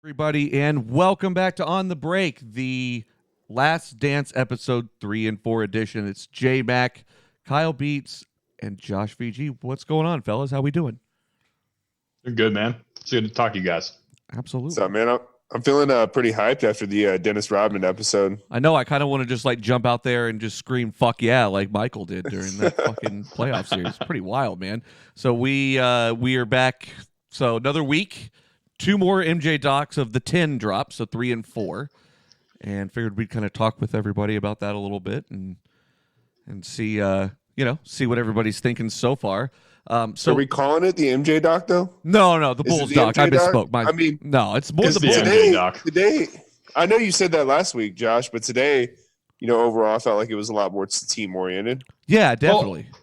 Everybody, and welcome back to On the Break, the Last Dance episode 3 and 4 edition. It's J Mac, Kyle Beats, and Josh VG. What's going on, fellas? How we doing? You're good, man. It's good to talk to you guys. Absolutely. What's up, man? I'm feeling pretty hyped after the Dennis Rodman episode. I know. I kind of want to just like jump out there and just scream "fuck yeah" like Michael did during that fucking playoff series. Pretty wild, man. So we are back. So another week. 2 more MJ docs of the 10 drops, so 3 and 4, and figured we'd kind of talk with everybody about that a little bit and see see what everybody's thinking so far. So are we calling it the MJ doc though? No, the Bulls doc. I misspoke. No, it's more the Bulls MJ doc. Today, I know you said that last week, Josh, but today, overall, I felt like it was a lot more team oriented. Yeah, definitely. Well,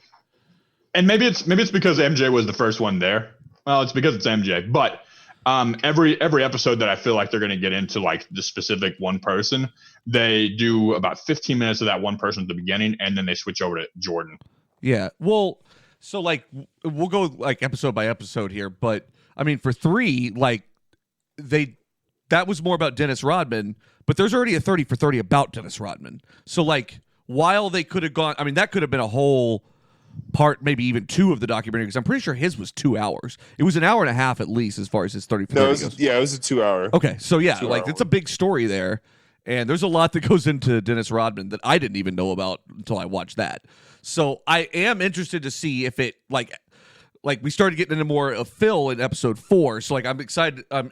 and maybe it's because MJ was the first one there. Well, it's because it's MJ, but. Every episode that I feel like they're going to get into like the specific one person, they do about 15 minutes of that one person at the beginning, and then they switch over to Jordan. Yeah. Well, so like we'll go like episode by episode here, but I mean for 3, like that was more about Dennis Rodman, but there's already a 30 for 30 about Dennis Rodman. So like while they could have gone, I mean that could have been a whole part, maybe even 2 of the documentary, because I'm pretty sure his was 2 hours. It was an hour and a half at least as far as his 30 for 30 goes. Yeah, it was a 2 hour. Okay, so yeah, like it's a big story there, and there's a lot that goes into Dennis Rodman that I didn't even know about until I watched that. So I am interested to see if it like we started getting into more of Phil in episode 4. So like I'm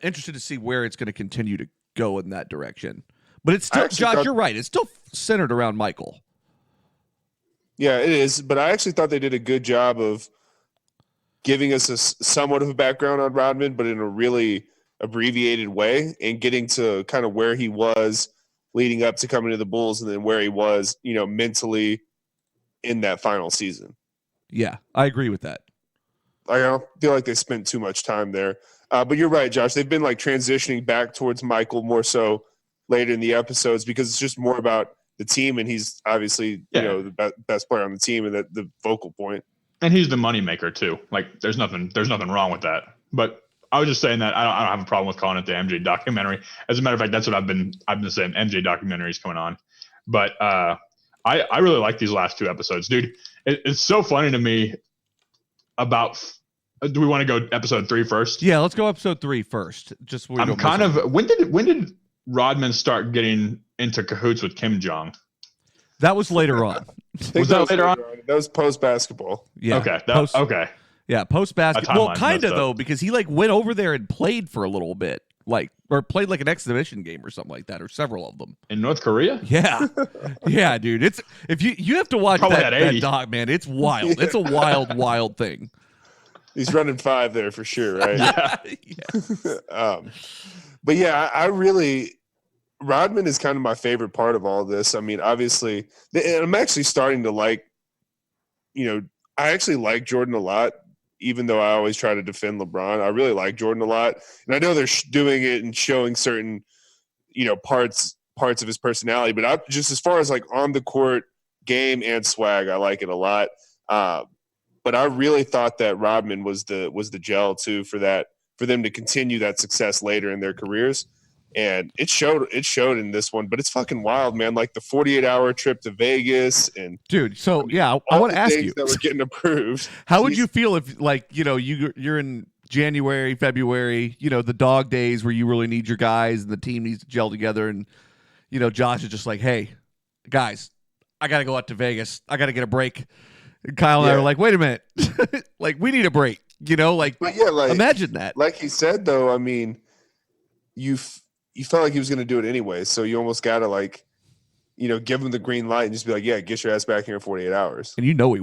interested to see where it's going to continue to go in that direction. But it's still, Josh, you're right. It's still centered around Michael. Yeah, it is. But I actually thought they did a good job of giving us somewhat of a background on Rodman, but in a really abbreviated way, and getting to kind of where he was leading up to coming to the Bulls, and then where he was, mentally in that final season. Yeah, I agree with that. I don't feel like they spent too much time there. But you're right, Josh. They've been like transitioning back towards Michael more so later in the episodes, because it's just more about the team, and he's obviously the best player on the team and the focal point. And he's the moneymaker too. Like there's nothing wrong with that. But I was just saying that I don't have a problem with calling it the MJ documentary. As a matter of fact, that's what I've been saying. MJ documentaries coming on. But I really like these last 2 episodes, dude. It's so funny to me about. Do we want to go episode 3 first? Yeah, let's go episode 3 first. Just I'm kind of when did Rodman start getting into cahoots with Kim Jong? That was later on. Was that later on? That was post basketball. Yeah. Okay. Okay. Yeah, post basketball. Well, kind of though, up. because he like went over there and played for a little bit, or played like an exhibition game or something like that, or several of them In North Korea? Yeah, yeah, dude. It's if you have to watch that doc, man. It's wild. It's a wild thing. He's running 5 there for sure, right? Yeah. But yeah, I really. Rodman is kind of my favorite part of all this. I mean, obviously, and I'm actually starting to like, I actually like Jordan a lot, even though I always try to defend LeBron. I really like Jordan a lot. And I know they're doing it and showing certain, parts of his personality. But just as far as like on the court game and swag, I like it a lot. But I really thought that Rodman was the gel too for them to continue that success later in their careers. And it showed in this one, but it's fucking wild, man. Like the 48-hour trip to Vegas, and dude. So yeah, I want to ask you that were getting approved. How would you feel if, like, you're in January, February, the dog days where you really need your guys and the team needs to gel together, and Josh is just like, hey, guys, I got to go out to Vegas. I got to get a break. And Kyle and I were like, wait a minute, like we need a break. Imagine that. Like he said, though, I mean, you felt like he was going to do it anyway, so you almost got to give him the green light and just be like, yeah, get your ass back here in 48 hours. And you knew he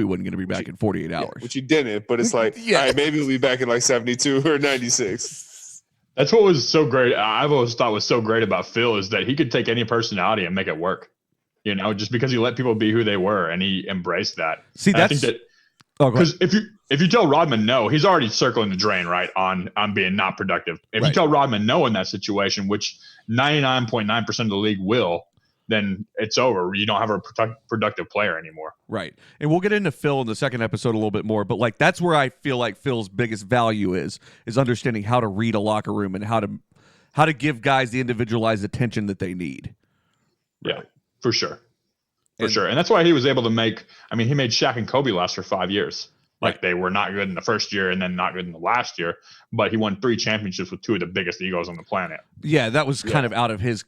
wasn't going to be back in 48 hours. Which he didn't, but it's like, all right, maybe he'll be back in like 72 or 96. That's what was so great. I've always thought was so great about Phil is that he could take any personality and make it work. Just because he let people be who they were and he embraced that. See, I think that because if you tell Rodman no, he's already circling the drain, right, on being not productive. If you tell Rodman no in that situation, which 99.9% of the league will, then it's over. You don't have a productive player anymore. Right. And we'll get into Phil in the second episode a little bit more, but like that's where I feel like Phil's biggest value is understanding how to read a locker room and how how to give guys the individualized attention that they need. Yeah, for sure. For And- sure. And that's why he was able to make, I mean, he made Shaq and Kobe last for 5 years. Like Right. they were not good in the first year and then not good in the last year, but he won 3 championships with 2 of the biggest egos on the planet. Yeah, that was kind of out of his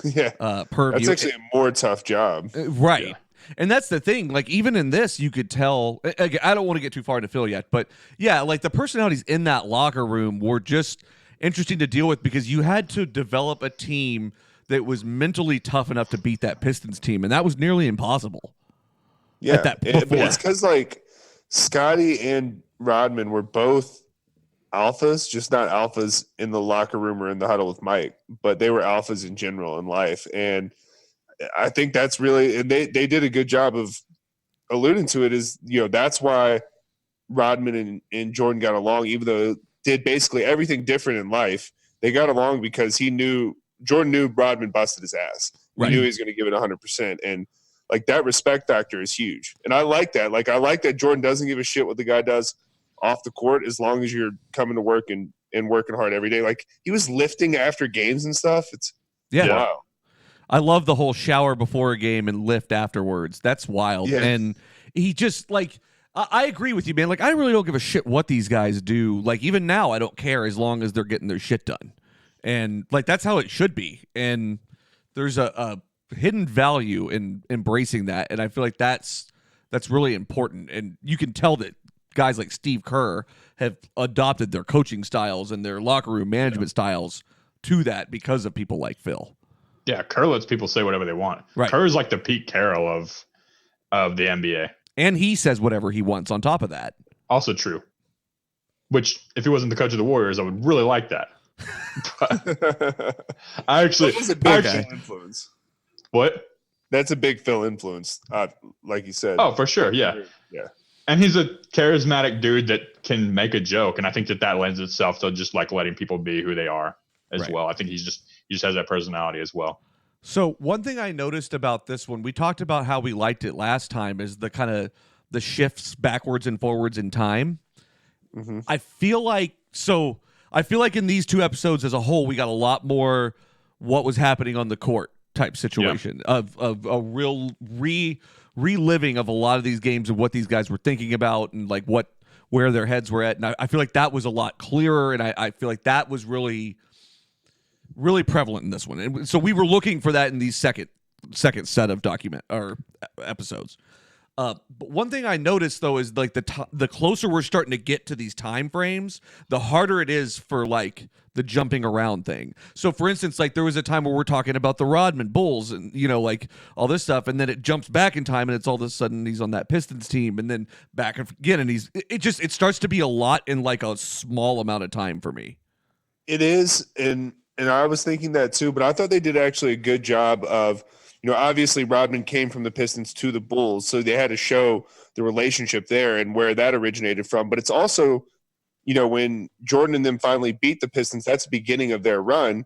Yeah. purview. That's actually a more tough job. Right. Yeah. And that's the thing. Like, even in this, you could tell. Again, I don't want to get too far into Phil yet, but yeah, like the personalities in that locker room were just interesting to deal with because you had to develop a team that was mentally tough enough to beat that Pistons team, and that was nearly impossible. Yeah. At that But before. it's because, like, Scotty and Rodman were both alphas, just not alphas in the locker room or in the huddle with Mike, but they were alphas in general in life. And I think that's really, and they did a good job of alluding to it, is, you know, that's why Rodman and Jordan got along, even though did basically everything different in life. They got along because Jordan knew Rodman busted his ass. He Right. knew he was going to give it 100%. And like that respect factor is huge. And I like that. Like, I like that Jordan doesn't give a shit what the guy does off the court as long as you're coming to work and working hard every day. Like, he was lifting after games and stuff. It's Yeah. wow. I love the whole shower before a game and lift afterwards. That's wild. Yeah. And he just, like, I agree with you, man. Like, I really don't give a shit what these guys do. Like, even now, I don't care as long as they're getting their shit done. And, like, that's how it should be. And there's a hidden value in embracing that. And I feel like that's really important. And you can tell that guys like Steve Kerr have adopted their coaching styles and their locker room management styles to that because of people like Phil. Yeah, Kerr lets people say whatever they want. Right. Kerr's like the Pete Carroll of the NBA. And he says whatever he wants on top of that. Also true. Which, if he wasn't the coach of the Warriors, I would really like that. But I actually, That was a big actually- Phil influence. what? That's a big Phil influence, like you said. Oh, for sure, yeah. Yeah. And he's a charismatic dude that can make a joke, and I think that lends itself to just like letting people be who they are as Right. well. I think he just has that personality as well. So one thing I noticed about this one, we talked about how we liked it last time, is the kind of the shifts backwards and forwards in time. Mm-hmm. I feel like in these 2 episodes as a whole, we got a lot more what was happening on the court type situation of a real reliving of a lot of these games and what these guys were thinking about and like where their heads were at. And I feel like that was a lot clearer, and I feel like that was really prevalent in this one. And so we were looking for that in these second set of episodes. But one thing I noticed though is like the closer we're starting to get to these time frames, the harder it is for like the jumping around thing. So for instance, like there was a time where we're talking about the Rodman Bulls and like all this stuff, and then it jumps back in time and it's all of a sudden he's on that Pistons team, and then back again, and it starts to be a lot in like a small amount of time for me. It is, and I was thinking that too, but I thought they did actually a good job of, obviously Rodman came from the Pistons to the Bulls, so they had to show the relationship there and where that originated from. But it's also, when Jordan and them finally beat the Pistons, that's the beginning of their run,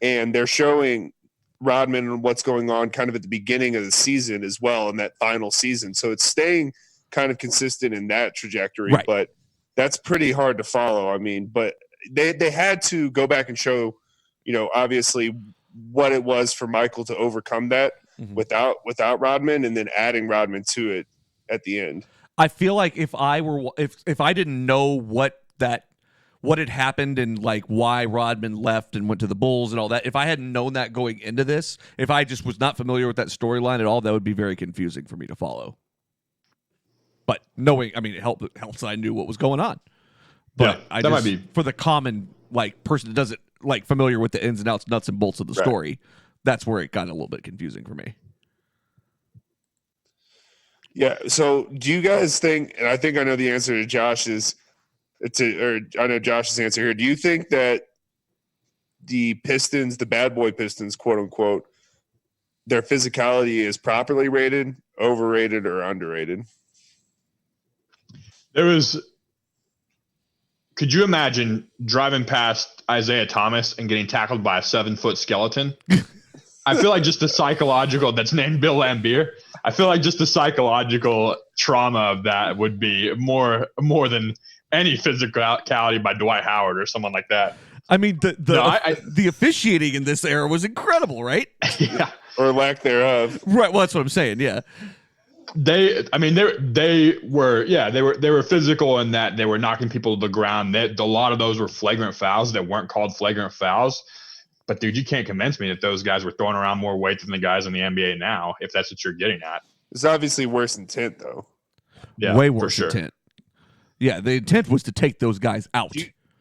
and they're showing Rodman and what's going on kind of at the beginning of the season as well in that final season. So it's staying kind of consistent in that trajectory, Right. But that's pretty hard to follow. I mean, but they had to go back and show, obviously what it was for Michael to overcome that without Rodman, and then adding Rodman to it at the end. I feel like if I didn't know what had happened and like why Rodman left and went to the Bulls and all that, if I hadn't known that going into this, if I just was not familiar with that storyline at all, that would be very confusing for me to follow. But knowing, I mean, it helps that I knew what was going on. But Yeah, that might be for the common like person that doesn't like familiar with the ins and outs, nuts and bolts of the Right. story, that's where it got a little bit confusing for me. Yeah. So do you guys think, and I think I know the answer to Josh's, I know Josh's answer here. Do you think that the Pistons, the bad boy Pistons, quote unquote, their physicality is properly rated, overrated, or underrated? Could you imagine driving past Isaiah Thomas and getting tackled by a 7-foot skeleton? I feel like just the psychological, that's named Bill Laimbeer. I feel like just the psychological trauma of that would be more than any physicality by Dwight Howard or someone like that. I mean, the No, the officiating in this era was incredible, right? yeah. or lack thereof. Right. Well, that's what I'm saying. Yeah. They were physical in that they were knocking people to the ground. A lot of those were flagrant fouls that weren't called flagrant fouls. But dude, you can't convince me that those guys were throwing around more weight than the guys in the NBA now, if that's what you're getting at. It's obviously worse intent, though. Yeah, way worse for sure. intent. Yeah, the intent was to take those guys out.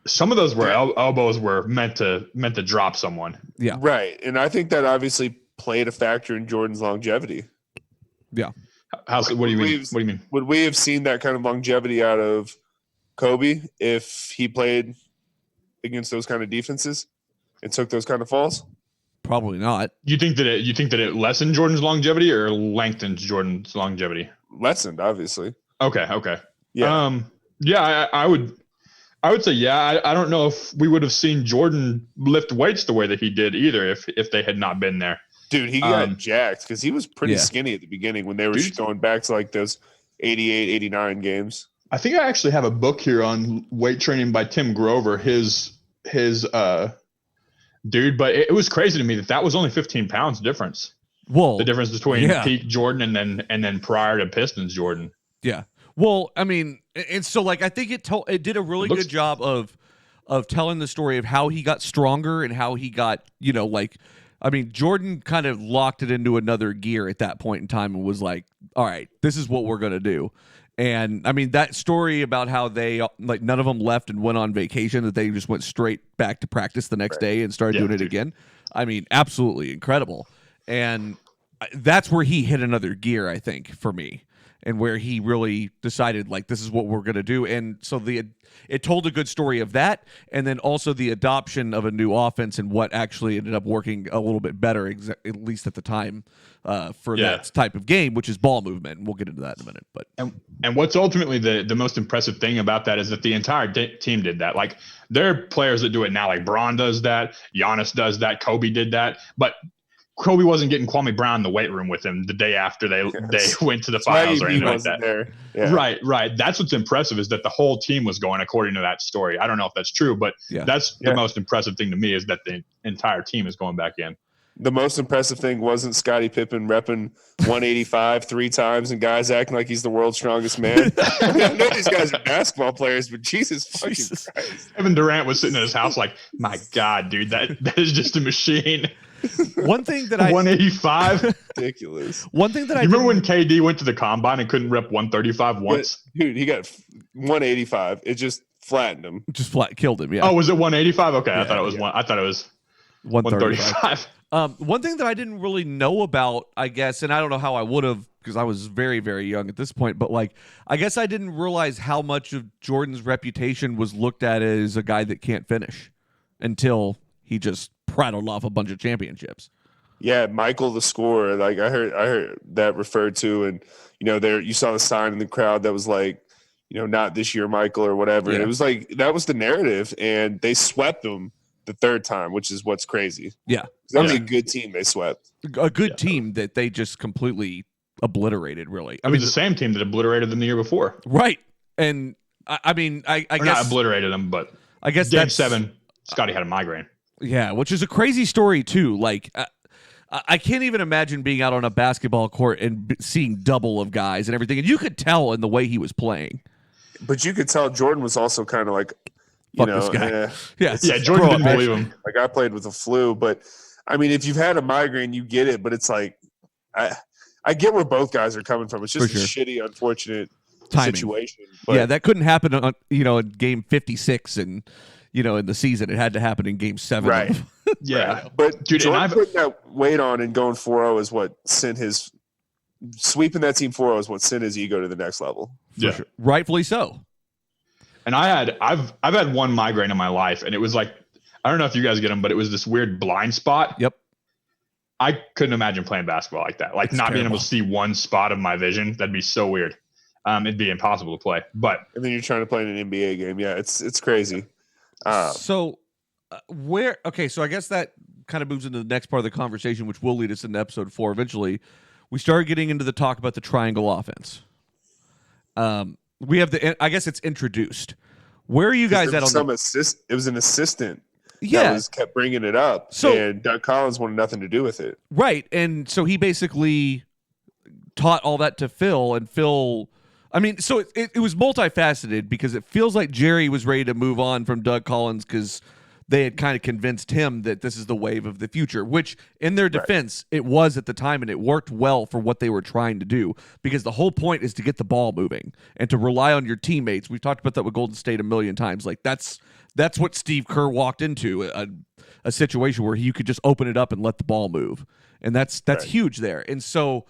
Some of those were elbows were meant to drop someone. Yeah. Right. And I think that obviously played a factor in Jordan's longevity. Yeah. What do you mean? What do you mean? Would we have seen that kind of longevity out of Kobe if he played against those kind of defenses and took those kind of falls? Probably not. You think that it lessened Jordan's longevity or lengthened Jordan's longevity? Lessened, obviously. Okay. Yeah. I would say yeah. I don't know if we would have seen Jordan lift weights the way that he did either if they had not been there. Dude, he got jacked because he was pretty Yeah. skinny at the beginning when they were going back to like those 88, 89 games. I think I actually have a book here on weight training by Tim Grover. His dude, but it was crazy to me that was only 15 pounds difference. Well, The difference between peak Jordan and then prior to Pistons Jordan. Yeah. Well, I mean, and so like I think it did a really good job of telling the story of how he got stronger and how he got, I mean, Jordan kind of locked it into another gear at that point in time and was like, all right, this is what we're going to do. And I mean, that story about how they, like, none of them left and went on vacation, that they just went straight back to practice the next day and started doing it again. I mean, absolutely incredible. And that's where he hit another gear, I think, for me. And where he really decided, like, this is what we're going to do. And so it told a good story of that, and then also the adoption of a new offense and what actually ended up working a little bit better, at least at the time, for that type of game, which is ball movement. And we'll get into that in a minute. But and what's ultimately the most impressive thing about that is that the entire team did that. Like, there are players that do it now, like Braun does that, Giannis does that, Kobe did that, but Kobe wasn't getting Kwame Brown in the weight room with him the day after they went to the finals or anything like that. There. Yeah. Right. That's what's impressive is that the whole team was going according to that story. I don't know if that's true, but that's the most impressive thing to me is that the entire team is going back in. The most impressive thing wasn't Scottie Pippen repping 185 3 times and guys acting like he's the world's strongest man. I mean, I know these guys are basketball players, but Jesus fucking Christ. Kevin Durant was sitting in his house like, my God, dude, that is just a machine. One thing that 185, ridiculous. One thing that I remember when KD went to the combine and couldn't rep 135 once. Dude, he got 185. It just flattened him. Just killed him. Yeah. Oh, was it 185? Okay, I thought it was I thought it was 135. One thing that I didn't really know about, I guess, and I don't know how I would have because I was very, very young at this point, but like, I guess I didn't realize how much of Jordan's reputation was looked at as a guy that can't finish until he just prattled off a bunch of championships. Yeah, Michael the scorer. Like I heard that referred to, and there you saw the sign in the crowd that was like, not this year, Michael, or whatever. And it was like that was the narrative, and they swept them the third time, which is what's crazy. Yeah, that was a good team they swept. A good team that they just completely obliterated. Really, I mean, the same team that obliterated them the year before, right? And I mean, I guess not obliterated them, but I guess Game 7, Scotty had a migraine. Yeah, which is a crazy story too. Like, I can't even imagine being out on a basketball court and seeing double of guys and everything. And you could tell in the way he was playing. But you could tell Jordan was also kind of like, this guy. Jordan didn't believe him. Like I played with a flu, but I mean, if you've had a migraine, you get it. But it's like, I get where both guys are coming from. It's just a shitty, unfortunate situation. But that couldn't happen on in game 56 and. In the season, it had to happen in Game 7. Right. Yeah. But dude, Jordan putting that weight on and going 4-0 is what sent his sweeping that team 4-0 is what sent his ego to the next level. Yeah. Sure. Rightfully so. And I've had one migraine in my life, and it was like, I don't know if you guys get them, but it was this weird blind spot. Yep. I couldn't imagine playing basketball like that. Like, not being able to see one spot of my vision. That'd be so weird. It'd be impossible to play. But and then you're trying to play in an NBA game. Yeah, it's crazy. So I guess that kind of moves into the next part of the conversation, which will lead us into episode 4 eventually. We started getting into the talk about the triangle offense. We have I guess it's introduced. Where are you guys at on it was an assistant Yeah. kept bringing it up. So- and Doug Collins wanted nothing to do with it. Right. And so he basically taught all that to Phil, and Phil, I mean, so it was multifaceted, because it feels like Jerry was ready to move on from Doug Collins because they had kind of convinced him that this is the wave of the future, which in their defense, it was at the time, and it worked well for what they were trying to do, because the whole point is to get the ball moving and to rely on your teammates. We've talked about that with Golden State a million times. Like that's what Steve Kerr walked into, a situation where you could just open it up and let the ball move. And that's huge there. And so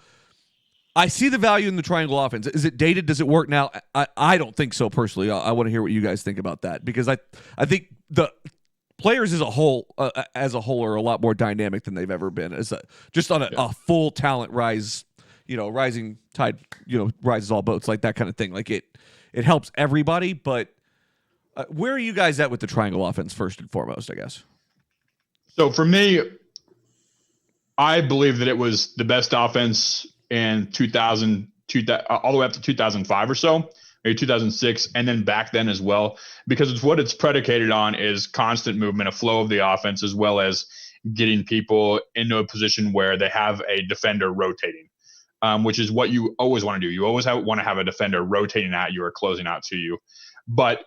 I see the value in the triangle offense. Is it dated? Does it work now? I don't think so personally. I want to hear what you guys think about that, because I think the players as a whole are a lot more dynamic than they've ever been, just on a full talent rise, rising tide, rises all boats, like that kind of thing. Like it helps everybody. But where are you guys at with the triangle offense first and foremost, I guess? So for me, I believe that it was the best offense in 2000, all the way up to 2005 or so, maybe 2006, and then back then as well, because it's what it's predicated on is constant movement, a flow of the offense, as well as getting people into a position where they have a defender rotating, which is what you always want to do. You always want to have a defender rotating at you or closing out to you. But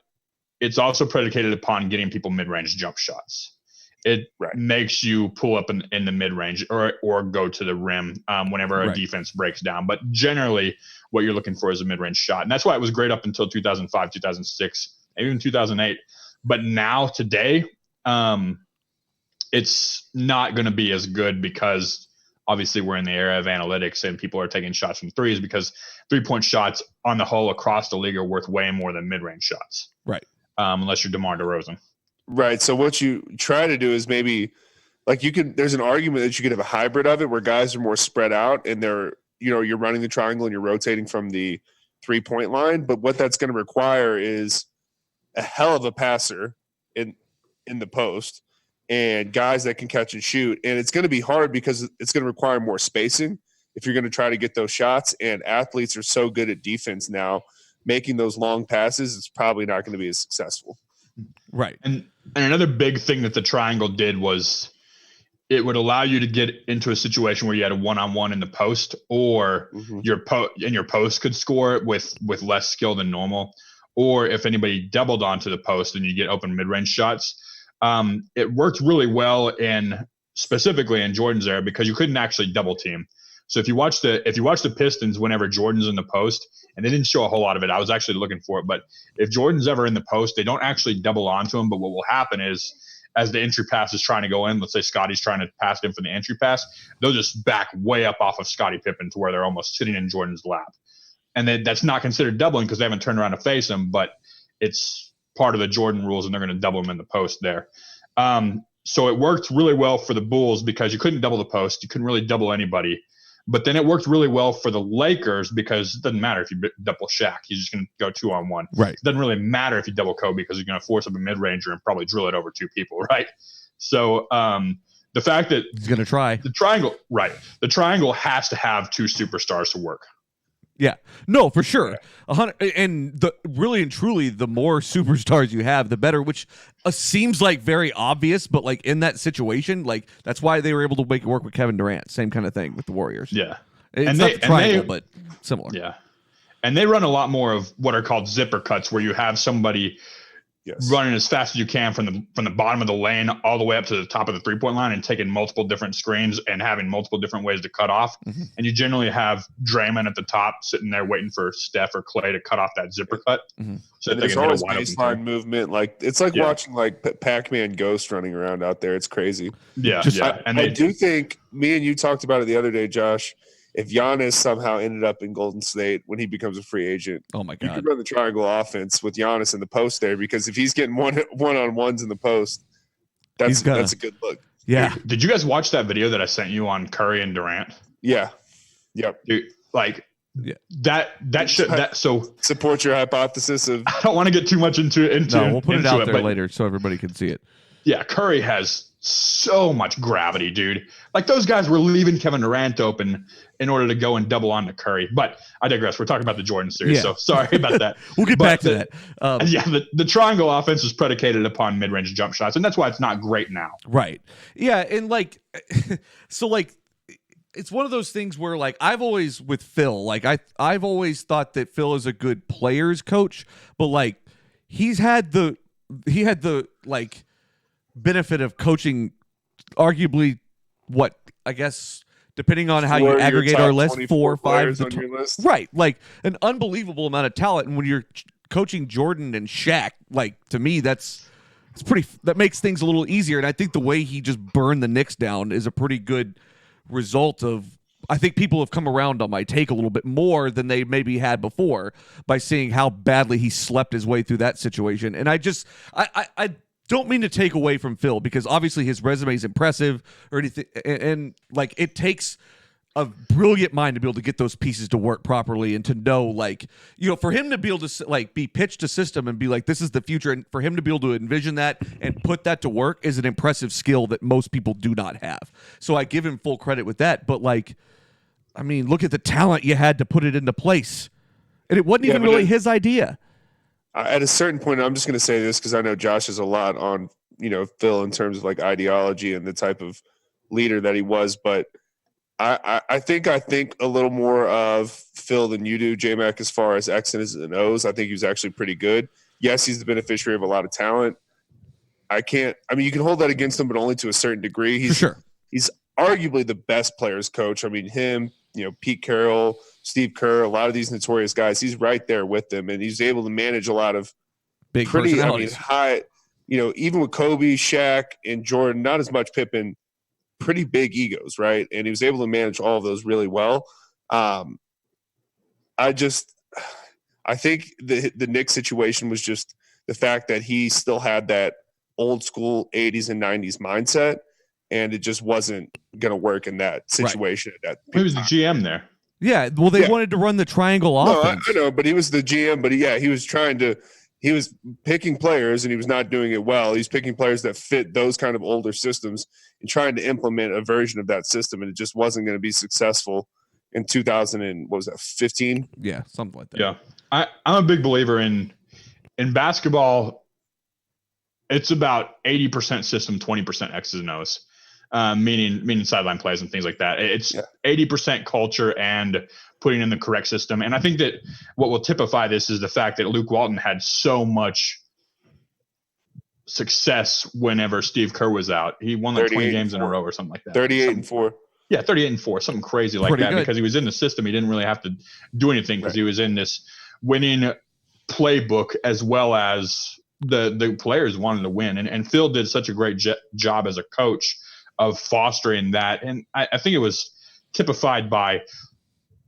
it's also predicated upon getting people mid-range jump shots. It makes you pull up in the mid-range or go to the rim whenever a defense breaks down. But generally, what you're looking for is a mid-range shot. And that's why it was great up until 2005, 2006, even 2008. But now, today, it's not going to be as good, because obviously we're in the era of analytics and people are taking shots from threes, because three-point shots on the whole across the league are worth way more than mid-range shots. Right. Unless you're DeMar DeRozan. Right. So what you try to do is maybe there's an argument that you could have a hybrid of it where guys are more spread out and you're running the triangle and you're rotating from the 3-point line. But what that's going to require is a hell of a passer in the post and guys that can catch and shoot. And it's going to be hard because it's going to require more spacing if you're going to try to get those shots. And athletes are so good at defense now, making those long passes, it's probably not going to be as successful. Right. And another big thing that the triangle did was it would allow you to get into a situation where you had a one-on-one in the post, or your post could score with less skill than normal, or if anybody doubled onto the post and you get open mid-range shots. It worked really well specifically in Jordan's era, because you couldn't actually double team. So if you watch the Pistons whenever Jordan's in the post, and they didn't show a whole lot of it, I was actually looking for it, but if Jordan's ever in the post, they don't actually double onto him. But what will happen is, as the entry pass is trying to go in, let's say Scotty's trying to pass him for the entry pass, they'll just back way up off of Scottie Pippen to where they're almost sitting in Jordan's lap. And that's not considered doubling because they haven't turned around to face him, but it's part of the Jordan rules, and they're going to double him in the post there. So it worked really well for the Bulls because you couldn't double the post. You couldn't really double anybody. But then it worked really well for the Lakers because it doesn't matter if you double Shaq. He's just going to go 2-on-1. Right. It doesn't really matter if you double Kobe because you're going to force up a mid-ranger and probably drill it over two people, right? So the fact that he's going to try the triangle has to have two superstars to work. Yeah, no, for sure. 100, and really and truly, the more superstars you have, the better. Which seems like very obvious, but like in that situation, like that's why they were able to make it work with Kevin Durant. Same kind of thing with the Warriors. Yeah, it's not the triangle, but similar. Yeah, and they run a lot more of what are called zipper cuts, where you have somebody running as fast as you can from the bottom of the lane all the way up to the top of the 3-point line and taking multiple different screens and having multiple different ways to cut off. Mm-hmm. And you generally have Draymond at the top sitting there waiting for Steph or Clay to cut off that zipper cut. Mm-hmm. So there's always baseline movement. Like it's like watching like Pac-Man Ghost running around out there. It's crazy. Yeah. I do think me and you talked about it the other day, Josh. If Giannis somehow ended up in Golden State when he becomes a free agent, oh my God, you could run the triangle offense with Giannis in the post there, because if he's getting one-on-ones in the post, that's a good look. Yeah. Did you guys watch that video that I sent you on Curry and Durant? Yeah. Yep. Dude, that should so support your hypothesis of. I don't want to get too much into. No, we'll put it out there later so everybody can see it. Yeah, Curry has so much gravity, dude. Like those guys were leaving Kevin Durant open in order to go and double on to Curry. But I digress. We're talking about the Jordan series, so sorry about that. We'll get back to that. The triangle offense is predicated upon mid-range jump shots, and that's why it's not great now. Right. Yeah, and like, so like, it's one of those things where like I've always with Phil, like I've always thought that Phil is a good players coach, but like he had the like benefit of coaching arguably what I guess depending on how you aggregate our list 4 or 5 on your list. Right, like an unbelievable amount of talent, and when you're coaching Jordan and Shaq, like to me that makes things a little easier, and I think the way he just burned the Knicks down is a pretty good result of I think people have come around on my take a little bit more than they maybe had before by seeing how badly he slept his way through that situation. And I don't mean to take away from Phil because obviously his resume is impressive or anything, and like it takes a brilliant mind to be able to get those pieces to work properly and to know, like, you know, for him to be able to like be pitched a system and be like, this is the future. And for him to be able to envision that and put that to work is an impressive skill that most people do not have. So I give him full credit with that. But like, I mean, look at the talent you had to put it into place. And it wasn't even really his idea. At a certain point, I'm just going to say this because I know Josh is a lot on, you know, Phil in terms of like ideology and the type of leader that he was. But I think a little more of Phil than you do, J-Mac, as far as X's and O's. I think he was actually pretty good. Yes, he's the beneficiary of a lot of talent. You can hold that against him, but only to a certain degree. For sure. He's arguably the best players coach. I mean, him, you know, Pete Carroll, Steve Kerr, a lot of these notorious guys, he's right there with them, and he's able to manage a lot of big personalities. High, you know, even with Kobe, Shaq, and Jordan, not as much Pippen, pretty big egos, right? And he was able to manage all of those really well. I think the Knicks situation was just the fact that he still had that old school 80s and 90s mindset, and it just wasn't going to work in that situation. Right. He was the GM there. Yeah, well, they wanted to run the triangle offense. I know, but he was the GM. But he was picking players, and he was not doing it well. He's picking players that fit those kind of older systems and trying to implement a version of that system, and it just wasn't going to be successful in 2015? Yeah, something like that. Yeah, I'm a big believer in basketball. It's about 80% system, 20% X's and O's. Meaning sideline plays and things like that. It's 80% culture and putting in the correct system. And I think that what will typify this is the fact that Luke Walton had so much success whenever Steve Kerr was out. He won like 20 games in a row or something like that. 38-4. Yeah, 38-4, something crazy like that. Because he was in the system. He didn't really have to do anything because he was in this winning playbook as well as the players wanted to win. And Phil did such a great job as a coach of fostering that. And I think it was typified by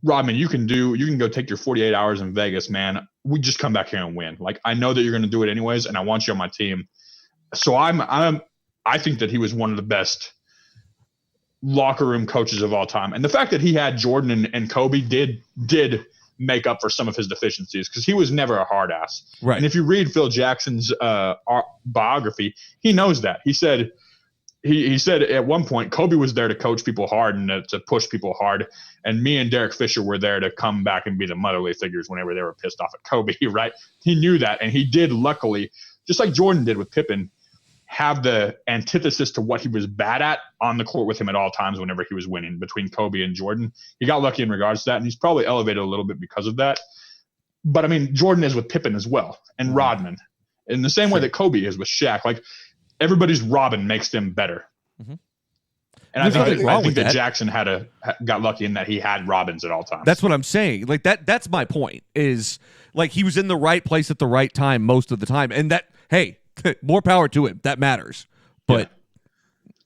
Rodman. You can go take your 48 hours in Vegas, man. We just come back here and win. Like, I know that you're going to do it anyways, and I want you on my team. So I think that he was one of the best locker room coaches of all time. And the fact that he had Jordan and Kobe did make up for some of his deficiencies because he was never a hard ass. Right. And if you read Phil Jackson's biography, he knows that. He said at one point, Kobe was there to coach people hard and to push people hard. And me and Derek Fisher were there to come back and be the motherly figures whenever they were pissed off at Kobe, right? He knew that. And he did, luckily, just like Jordan did with Pippen, have the antithesis to what he was bad at on the court with him at all times whenever he was winning between Kobe and Jordan. He got lucky in regards to that, and he's probably elevated a little bit because of that. But, I mean, Jordan is with Pippen as well, and Rodman, in the same way that Kobe is with Shaq. Like, everybody's Robin makes them better. Mm-hmm. And I think that Jackson got lucky in that he had Robins at all times. That's what I'm saying. Like that's my point, is like he was in the right place at the right time most of the time. And that, hey, more power to him. That matters. But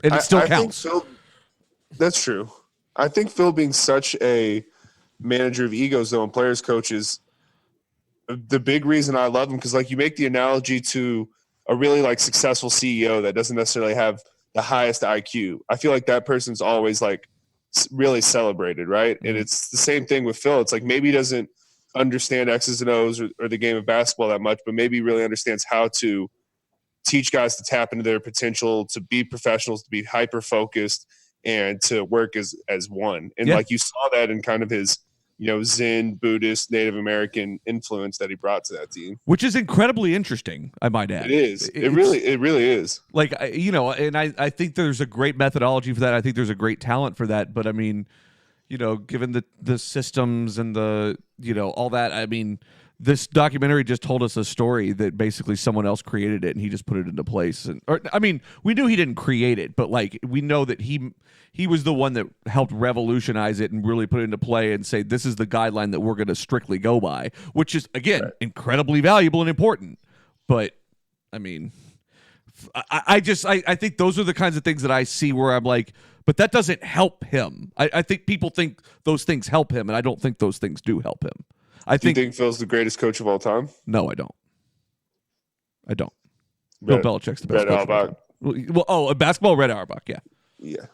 and it still counts. Think Phil, that's true. I think Phil being such a manager of egos, though, and players coaches, the big reason I love him, because like you make the analogy to a really like successful CEO that doesn't necessarily have the highest IQ. I feel like that person's always like really celebrated, right? And it's the same thing with Phil. It's like maybe he doesn't understand X's and O's or the game of basketball that much, but maybe he really understands how to teach guys to tap into their potential, to be professionals, to be hyper focused, and to work as one. And like you saw that in kind of his, Zen, Buddhist, Native American influence that he brought to that team, which is incredibly interesting, I might add. It is. It really is. Like, and I think there's a great methodology for that. I think there's a great talent for that. But I mean, given the systems and the, all that, I mean, this documentary just told us a story that basically someone else created it and he just put it into place. We knew he didn't create it, but like, we know that he was the one that helped revolutionize it and really put it into play and say, this is the guideline that we're going to strictly go by, which is, again, incredibly valuable and important. But I mean, I think those are the kinds of things that I see where I'm like, but that doesn't help him. I think people think those things help him, and I don't think those things do help him. Do you think Phil's the greatest coach of all time? No, I don't. Bill Belichick's the best Red coach of all time. Well, basketball, Red Auerbach, yeah. Yeah.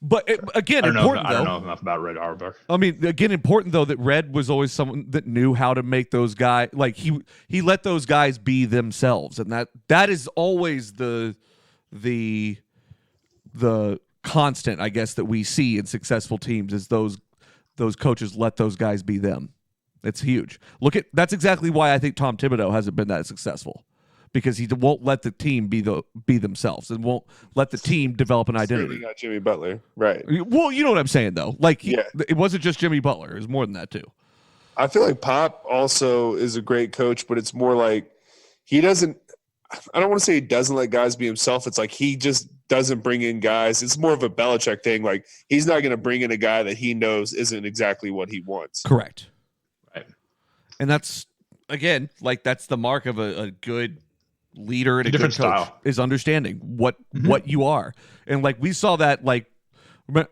But again, I don't know enough about Red Auerbach. I mean, again, important though that Red was always someone that knew how to make those guys, like he let those guys be themselves, and that is always the constant, I guess, that we see in successful teams is those coaches let those guys be them. It's huge. That's exactly why I think Tom Thibodeau hasn't been that successful, because he won't let the team be themselves and won't let the team develop an identity. Certainly not Jimmy Butler, right? Well, you know what I'm saying though. Like it wasn't just Jimmy Butler; it was more than that too. I feel like Pop also is a great coach, but it's more like he doesn't. I don't want to say he doesn't let guys be himself. It's like he just doesn't bring in guys. It's more of a Belichick thing. Like he's not going to bring in a guy that he knows isn't exactly what he wants. Correct. Right. And that's, again, like that's the mark of a good leader and a different good coach style is understanding what you are. And like we saw that, like,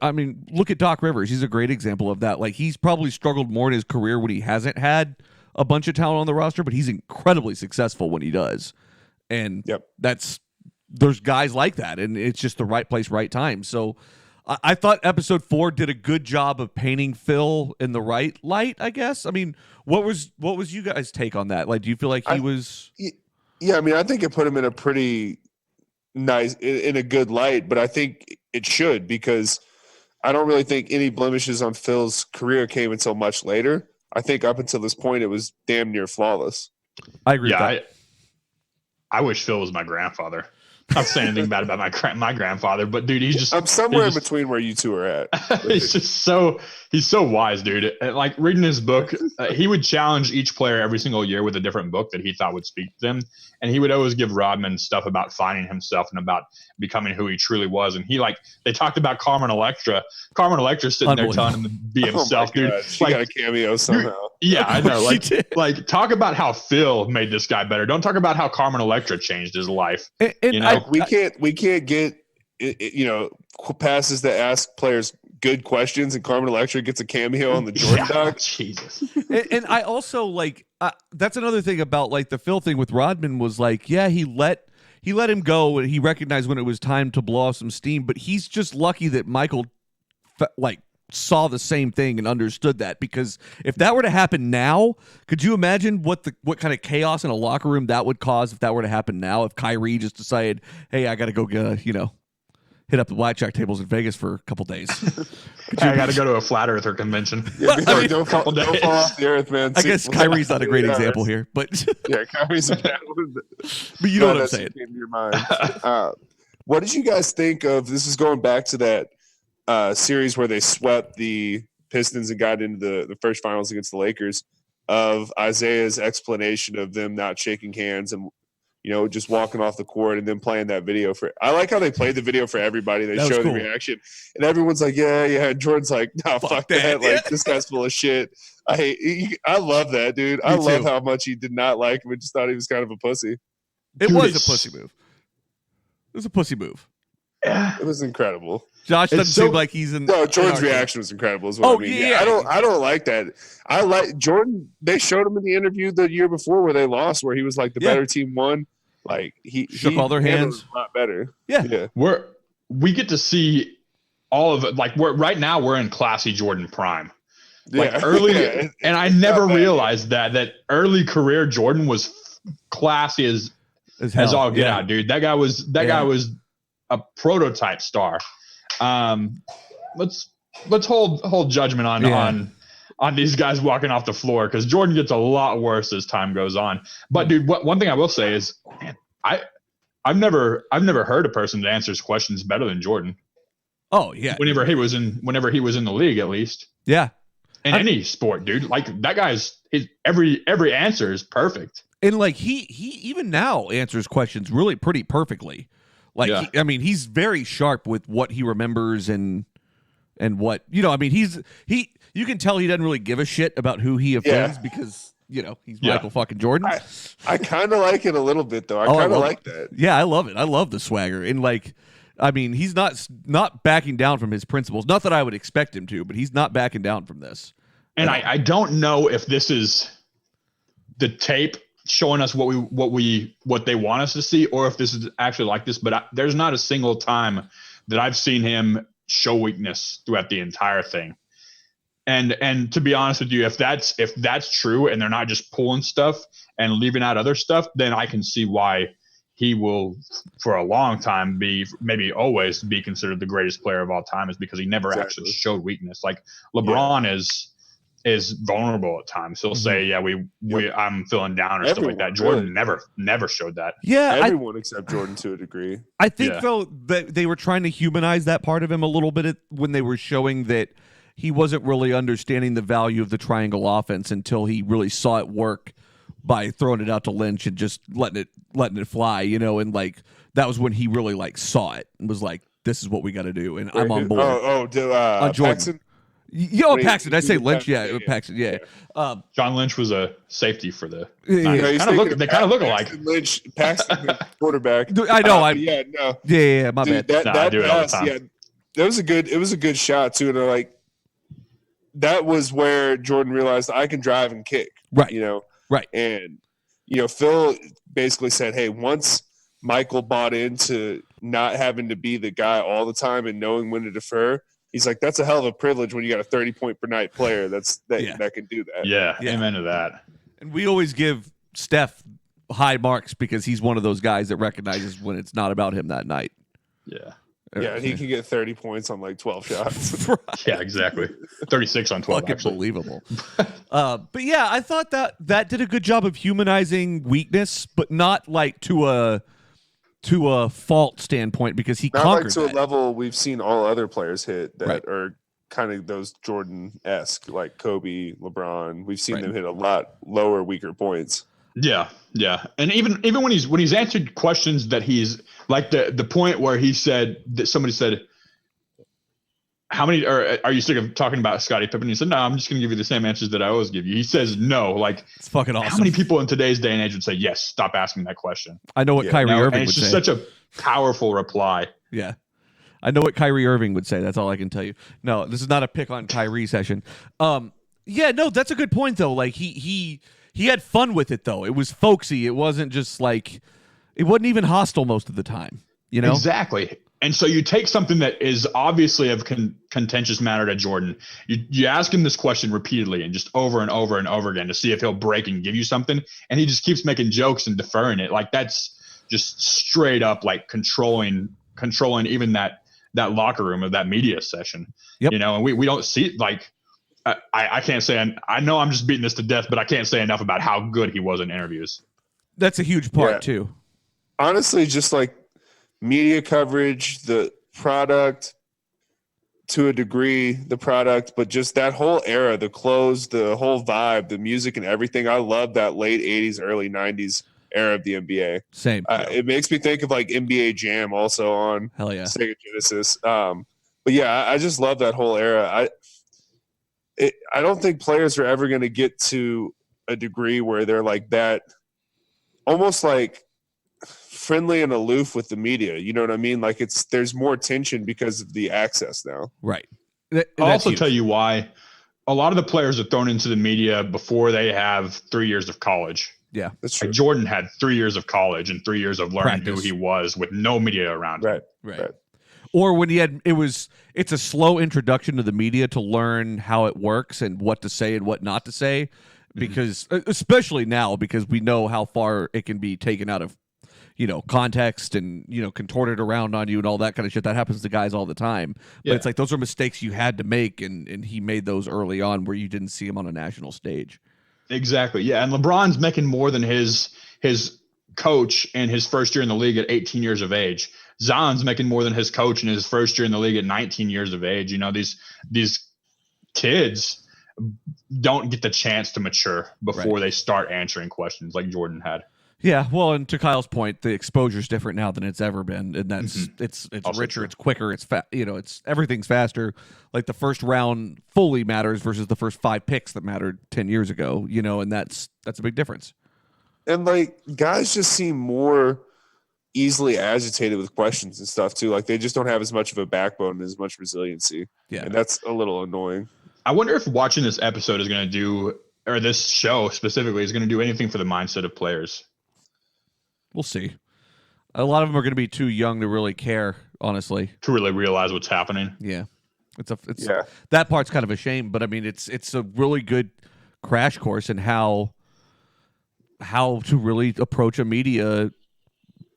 I mean, look at Doc Rivers. He's a great example of that. Like he's probably struggled more in his career when he hasn't had a bunch of talent on the roster, but he's incredibly successful when he does. And there's guys like that, and it's just the right place, right time. So I thought episode 4 did a good job of painting Phil in the right light, I guess. I mean, what was you guys' take on that? Like, do you feel like he was? Yeah, I mean, I think it put him in a pretty nice, in a good light, but I think it should, because I don't really think any blemishes on Phil's career came until much later. I think up until this point, it was damn near flawless. I agree with that. I wish Phil was my grandfather. Not saying anything bad about my grandfather, but dude, I'm somewhere in between where you two are at. He's so wise, dude. Like reading his book, he would challenge each player every single year with a different book that he thought would speak to them, and he would always give Rodman stuff about finding himself and about becoming who he truly was. And they talked about Carmen Electra. Carmen Electra sitting there telling him to be himself, dude. She got a cameo somehow. Yeah, I know. Like talk about how Phil made this guy better. Don't talk about how Carmen Electra changed his life. We can't get passes that ask players good questions, and Carmen Electra gets a cameo on the Jordan doc. Jesus. And I also like that's another thing about like the Phil thing with Rodman was like, yeah, he let him go, and he recognized when it was time to blow off some steam. But he's just lucky that Michael saw the same thing and understood that, because if that were to happen now, could you imagine what kind of chaos in a locker room that would cause if that were to happen now? If Kyrie just decided, hey, I got to go hit up the blackjack tables in Vegas for a couple days. I got to go to a flat earther convention. Don't fall off the earth, man. I guess Kyrie's not a great example here, but yeah, Kyrie's a bad one. But you know what I'm saying. In your mind. What did you guys think of? This is going back to that series where they swept the Pistons and got into the first finals against the Lakers, of Isaiah's explanation of them not shaking hands and just walking off the court, and then playing that video I like how they played the video for everybody. They showed the reaction, and everyone's like, yeah. And Jordan's like, no, fuck that. Like, this guy's full of shit. I love that, dude. I love how much he did not like him and just thought he was kind of a pussy. It was a pussy move. It was a pussy move. Yeah. It was incredible. Josh doesn't seem like he's in. No, Jordan's reaction was incredible. Is what I mean. Yeah. I don't like that. I like Jordan. They showed him in the interview the year before where they lost, where he was like the better team won. Like he shook all their hands. A lot better. Yeah. We get to see all of it. Like right now we're in classy Jordan prime. Like early, and I never realized that early career Jordan was classy as as all get out, dude. That guy was a prototype star. Let's hold judgment on these guys walking off the floor, because Jordan gets a lot worse as time goes on. But dude, one thing I will say is, man, I've never heard a person that answers questions better than Jordan. Oh yeah. Whenever he was in the league, at least. Yeah. In any sport, dude. Like that guy's every answer is perfect. And like he even now answers questions really pretty perfectly. Like he's very sharp with what he remembers and what, you can tell he doesn't really give a shit about who he offends because he's Michael fucking Jordan. I kind of like it a little bit though. I kind of like that. Yeah, I love it. I love the swagger. And like, he's not backing down from his principles. Not that I would expect him to, but he's not backing down from this. And I don't know if this is the tape showing us what they want us to see, or if this is actually like this. But there's not a single time that I've seen him show weakness throughout the entire thing. And to be honest with you, if that's true, and they're not just pulling stuff and leaving out other stuff, then I can see why he will, for a long time, maybe always be considered the greatest player of all time, is because he never actually showed weakness. Like LeBron is vulnerable at times. He'll say, I'm feeling down or stuff like that. Jordan never showed that. Yeah. Everyone except Jordan to a degree. I think though that they were trying to humanize that part of him a little bit when they were showing that he wasn't really understanding the value of the triangle offense until he really saw it work by throwing it out to Lynch and just letting it fly, and like that was when he really like saw it and was like, this is what we got to do, and I'm on board. On Jordan. Paxson? Paxson. I say Lynch. Yeah, Paxson. Yeah. John Lynch was a safety for the. They kind of look alike. Lynch, Paxson, quarterback. I know. Yeah. My bad. I do it all the time. Yeah, it was a good shot too. And they're like, that was where Jordan realized I can drive and kick. Right. Right. And Phil basically said, hey, once Michael bought into not having to be the guy all the time and knowing when to defer, he's like, that's a hell of a privilege when you got a 30-point per night player that can do that. Yeah, amen to that. And we always give Steph high marks because he's one of those guys that recognizes when it's not about him that night. Yeah. Yeah, and he can get 30 points on like 12 shots. Right. Yeah, exactly. 36 on 12. Fucking believable. But yeah, I thought that did a good job of humanizing weakness, but not like to a fault standpoint, because he not conquered like to that. a level we've seen all other players hit that Right. are kind of those Jordan-esque, like Kobe, LeBron. We've seen them hit a lot lower, weaker points. Yeah, and even when he's answered questions that he's like the point where he said that somebody said, how many are you sick of talking about Scottie Pippen? He said, no, I'm just going to give you the same answers that I always give you. He says no, like It's fucking awesome. How many people in today's day and age would say yes? Stop asking that question. I know what Kyrie Irving and would it's just say. such a powerful reply. Yeah. I know what Kyrie Irving would say. That's all I can tell you. No, this is not a pick on Kyrie session. Yeah, no, that's a good point though. Like he had fun with it though. It was folksy. It wasn't just like, it wasn't even hostile most of the time, Exactly. And so you take something that is obviously of contentious matter to Jordan. You ask him this question repeatedly and just over and over and over again to see if he'll break and give you something. And he just keeps making jokes and deferring it. Like that's just straight up like controlling even that locker room of that media session. Yep. And we don't see it like, I can't say, I know I'm just beating this to death, but I can't say enough about how good he was in interviews. That's a huge part too. Honestly, just like media coverage, the product to a degree, but just that whole era, the clothes, the whole vibe, the music and everything. I love that late 80s, early 90s era of the NBA. Same. It makes me think of like NBA Jam also on Sega Genesis. But yeah, I just love that whole era. I don't think players are ever going to get to a degree where they're like that, almost like friendly and aloof with the media. You know what I mean? Like there's more tension because of the access now. Right. I'll also tell you why a lot of the players are thrown into the media before they have 3 years of college. Yeah, that's true. Like Jordan had 3 years of college and 3 years of learning who he was with no media around him. Right. Or when it's a slow introduction to the media to learn how it works and what to say and what not to say, because especially now, because we know how far it can be taken out of, context and contort it around on you and all that kind of shit. That happens to guys all the time. But it's like those are mistakes you had to make, and he made those early on where you didn't see him on a national stage. Exactly. Yeah, and LeBron's making more than his coach in his first year in the league at 18 years of age. Zion's making more than his coach in his first year in the league at 19 years of age. These kids don't get the chance to mature before they start answering questions like Jordan had. Yeah, well, and to Kyle's point, the exposure is different now than it's ever been, and that's it's Also richer, true. it's quicker, it's it's everything's faster. Like the first round fully matters versus the first 5 picks that mattered 10 years ago, and that's a big difference. And like guys just seem more easily agitated with questions and stuff too. Like they just don't have as much of a backbone and as much resiliency. Yeah, And that's a little annoying. I wonder if watching this episode is going to do, or this show specifically is going to do anything for the mindset of players. we'll see. A lot of them are going to be too young to really care, honestly. To really realize what's happening. Yeah, that part's kind of a shame, but I mean, it's a really good crash course in how to really approach a media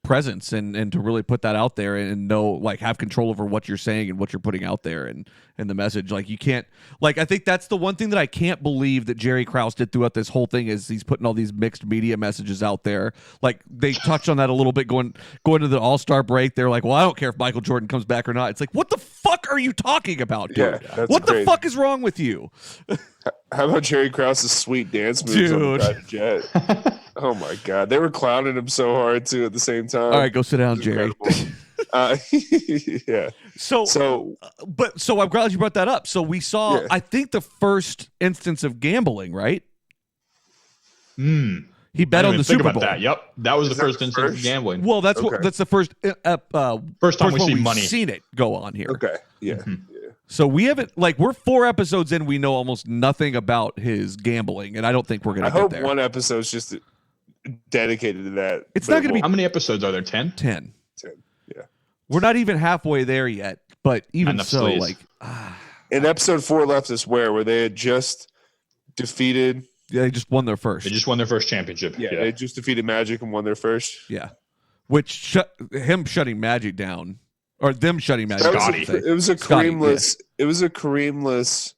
presence and to really put that out there and know, like, have control over what you're saying and what you're putting out there and the message. Like, you can't, like, I think that's the one thing that I can't believe that Jerry Krause did throughout this whole thing is he's putting all these mixed media messages out there. Like, they touched on that a little bit going to the All-Star break. They're like, well, I don't care if Michael Jordan comes back or not. It's like, what the fuck are you talking about, dude? Yeah, that's what crazy. the fuck is wrong with you? How about Jerry Krause's sweet dance moves on the private jet? Oh my god, they were clowning him so hard too at the same time. All right, go sit down, Jerry. Yeah. So I'm glad you brought that up. So we saw, I think, the first instance of gambling, right? He bet on the Super Bowl. That. Yep, that was the that first the instance first? of gambling. Well, that's Okay. that's the first First time we see we've money. seen it go on here. Okay. Yeah. Yeah. So we haven't, like, we're 4 episodes in. We know almost nothing about his gambling, and I don't think we're gonna I get hope there. one episode's just dedicated to that. It's but not it gonna be How many episodes are there? 10? 10. 10. Yeah. We're not even halfway there yet. But even Enough so, sleaze. like, In episode 4 left us where they had just defeated. they just won their first. They just won their first championship. Yeah, they just defeated Magic and won their first. Yeah, which him shutting Magic down, or them shutting Magic That down. was Scotty. it was a Scotty, Kareemless. It was a Kareemless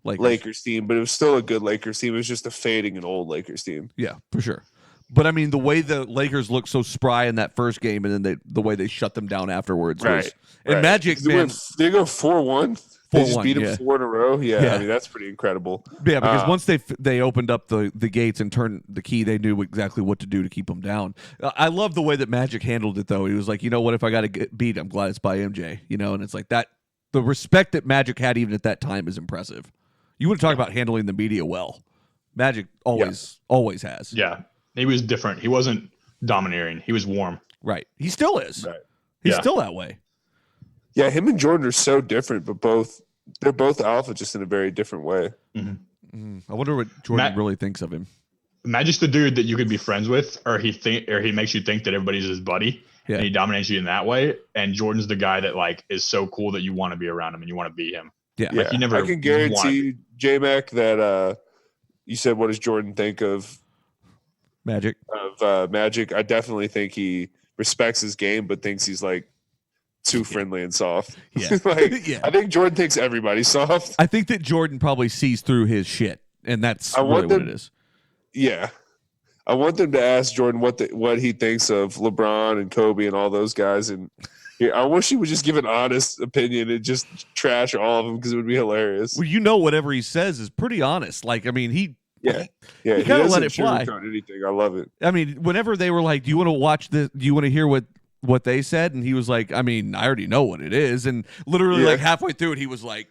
Lakers. Lakers team, but it was still a good Lakers team. It was just a fading and old Lakers team. Yeah, for sure. But I mean, the way the Lakers looked so spry in that first game, and then the way they shut them down afterwards, was, and right. Magic, man, They go 4-1. They just 4-1, beat them yeah. 4 in a row. Yeah, Yeah. I mean that's pretty incredible. yeah, because once they opened up the gates and turned the key, they knew exactly what to do to keep them down. I love the way that Magic handled it, though. He was like, you know what, if I got to get beat, I'm glad it's by MJ. And it's like that. The respect that Magic had even at that time is impressive. You want to talk about handling the media well. Magic always has. Yeah, he was different. He wasn't domineering. He was warm. Right. He still is. Right. He's Yeah. still that way. Yeah, him and Jordan are so different, but they're both alpha, just in a very different way. I wonder what Jordan Matt- really thinks of him. Magic's the dude that you could be friends with, or he makes you think that everybody's his buddy, Yeah. and he dominates you in that way. And Jordan's the guy that, like, is so cool that you want to be around him and you want to be him. Yeah. Yeah, Like, you never I can guarantee you, J-Mac, that you said, what does Jordan think of Magic. Magic? I definitely think he respects his game, but thinks he's like too friendly and soft. Yeah. Like, Yeah. I think Jordan thinks everybody's soft. I think that Jordan probably sees through his shit, and that's I really want what them- it is. Yeah. I want them to ask Jordan what he thinks of LeBron and Kobe and all those guys. And I wish he would just give an honest opinion and just trash all of them because it would be hilarious. Well, whatever he says is pretty honest. Like, I mean, Yeah. he kinda doesn't let it fly. sugarcoat anything. I love it. I mean, whenever they were like, "Do you want to watch this? Do you want to hear what they said?" And he was like, "I mean, I already know what it is." And literally, Yeah. like halfway through it, he was like,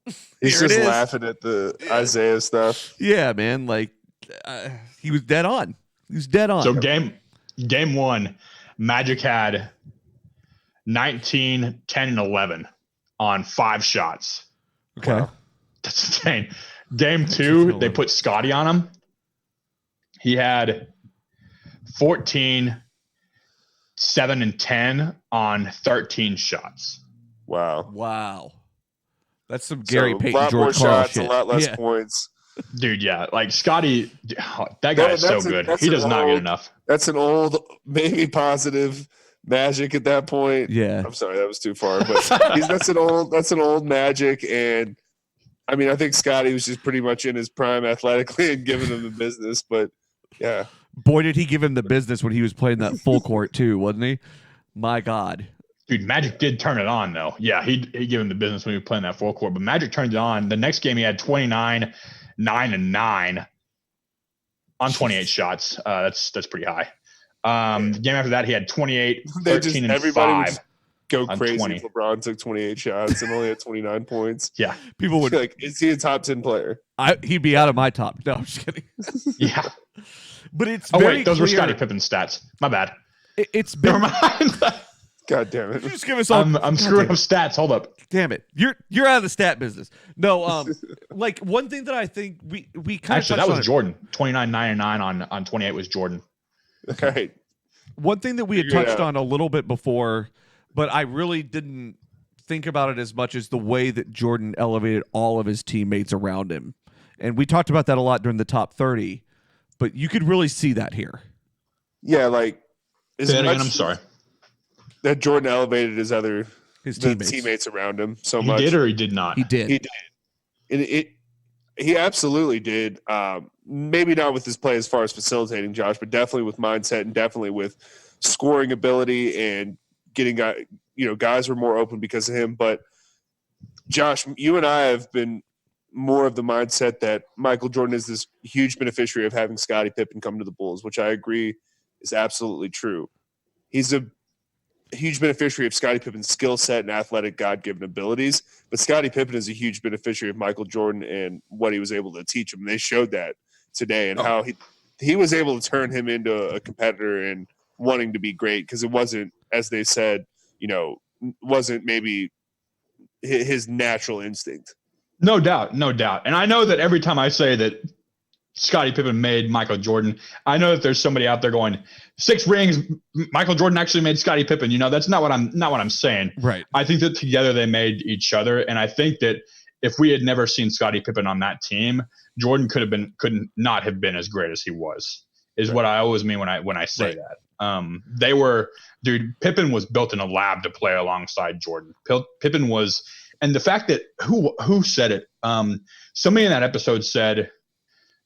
He's Here it just is. laughing at the Isaiah stuff. "Yeah, man." Like, he was dead on. He was dead on. So game 1, Magic had 19, 10, and 11 on 5 shots. okay. Wow. That's insane. Game 2, they put Scotty on him. He had 14, 7, and 10 on 13 shots. Wow. Wow. That's some Gary So, Payton, a lot George more Karl shots, shit. a lot less Yeah. points. Dude, yeah, like Scotty, that guy is so good. He does not get enough. That's an old, maybe positive Magic at that point. Yeah. I'm sorry, that was too far, but that's an old Magic, and I mean, I think Scotty was just pretty much in his prime athletically and giving him the business. But yeah, boy, did he give him the business when he was playing that full court too, wasn't he? My God. Dude, Magic did turn it on though. Yeah, he gave him the business when he was playing that full court. But Magic turned it on. The next game he had 29, 9, and 9 on 28 shots. That's pretty high. The game after that he had 28, 13, and 5. Go crazy 20. if LeBron took 28 shots and only had 29 points. Yeah. People would like, is he a top 10 player? He'd be out of my top. No, I'm just kidding. Yeah. But it's those were Scottie Pippen's stats. My bad. It's been, never mind. God damn it. Just give us all, I'm screwing up stats. Hold up. Damn it. You're out of the stat business. No, like one thing that I think we kind of that was Jordan. 29, 9, and 9 on 28 was Jordan. All right. One thing that we had touched on a little bit before, but I really didn't think about it as much as the way that Jordan elevated all of his teammates around him. And we talked about that a lot during the top 30, but you could really see that here. Yeah, like I'm sorry. That Jordan elevated his teammates around him so much. He did or he did not? He did. He did. He absolutely did. Maybe not with his play as far as facilitating, Josh, but definitely with mindset and definitely with scoring ability and getting guys were more open because of him. But Josh, you and I have been more of the mindset that Michael Jordan is this huge beneficiary of having Scottie Pippen come to the Bulls, which I agree is absolutely true. He's a huge beneficiary of Scottie Pippen's skill set and athletic God-given abilities, but Scottie Pippen is a huge beneficiary of Michael Jordan and what he was able to teach him. And they showed that today and how he was able to turn him into a competitor and wanting to be great because it wasn't, as they said, wasn't maybe his natural instinct. No doubt. And I know that every time I say that Scottie Pippen made Michael Jordan, I know that there's somebody out there going 6 rings. Michael Jordan actually made Scottie Pippen. That's not what I'm saying. Right. I think that together they made each other, and I think that if we had never seen Scottie Pippen on that team, Jordan could not have been as great as he was. Is right. What I always mean when I say that. Pippen was built in a lab to play alongside Jordan. Pippen was, and the fact that who said it? Somebody in that episode said